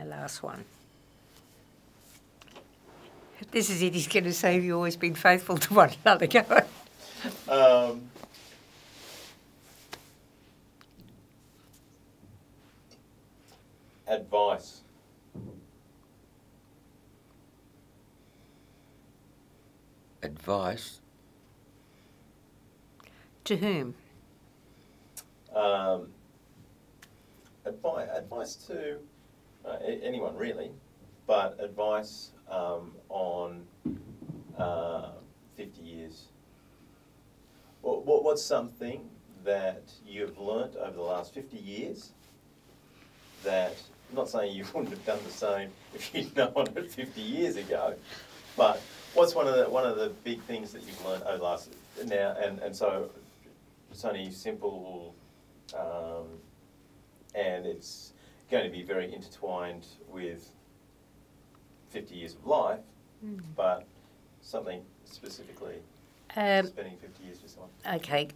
last one. This is it. He's going to say, have you always been faithful to one another? Go on. Advice. Advice? To whom? Advice to anyone really, but advice on 50 years. What's something that you've learnt over the last 50 years that, I'm not saying you wouldn't have done the same if you'd known it 50 years ago, but what's one of the big things that you've learnt over the last, now, and so it's only simple, and it's going to be very intertwined with 50 years of life, but something specifically spending 50 years with someone. Okay,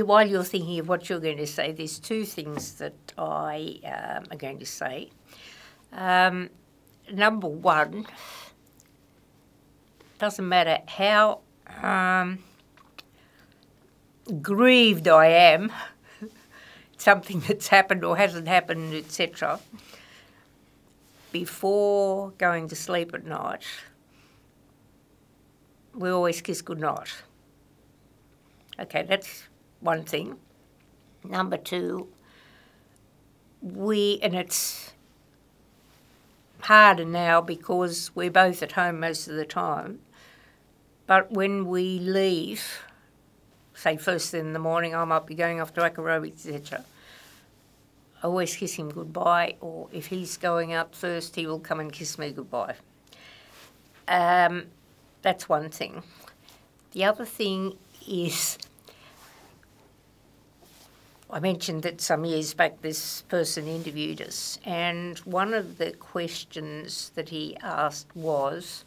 while you're thinking of what you're going to say, there's two things that I am going to say. Number one, doesn't matter how grieved I am, something that's happened or hasn't happened, etc., before going to sleep at night, we always kiss goodnight. Okay, that's one thing. Number two, and it's harder now because we're both at home most of the time, but when we leave, say first thing in the morning, I might be going off to aerobics, etc., I always kiss him goodbye, or if he's going out first, he will come and kiss me goodbye. That's one thing. The other thing is, I mentioned that some years back this person interviewed us, and one of the questions that he asked was,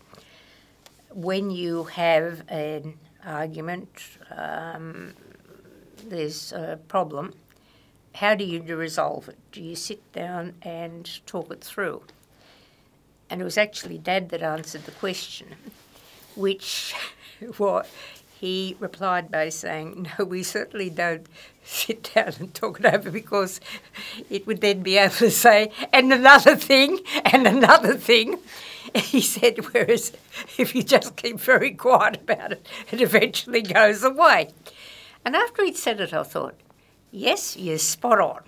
when you have an argument, there's a problem, how do you resolve it? Do you sit down and talk it through? And it was actually Dad that answered the question, which what he replied by saying, no, we certainly don't sit down and talk it over, because it would then be able to say, and another thing, and another thing. He said, whereas if you just keep very quiet about it, it eventually goes away. And after he'd said it, I thought, yes, you're spot on.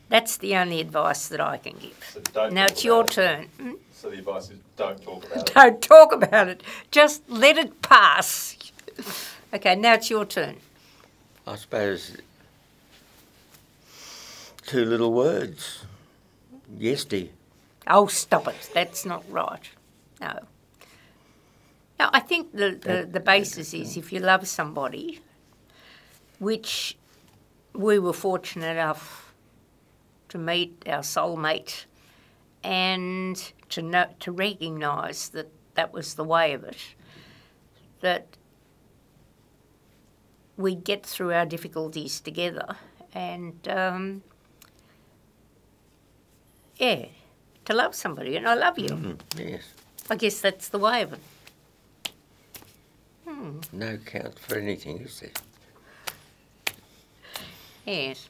That's the only advice that I can give. So now it's your turn. So the advice is don't talk about it. Don't talk about it. Just let it pass. Okay, now it's your turn. I suppose 2 little words. Yesty. Oh, stop it. That's not right. No. No, I think the basis is if you love somebody, which we were fortunate enough to meet our soulmate and to recognise that that was the way of it, that we get through our difficulties together, and yeah, to love somebody, and I love you. Yes. I guess that's the way of it. No count for anything, is there? Yes.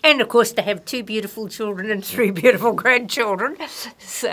And of course to have 2 beautiful children and 3 beautiful grandchildren. So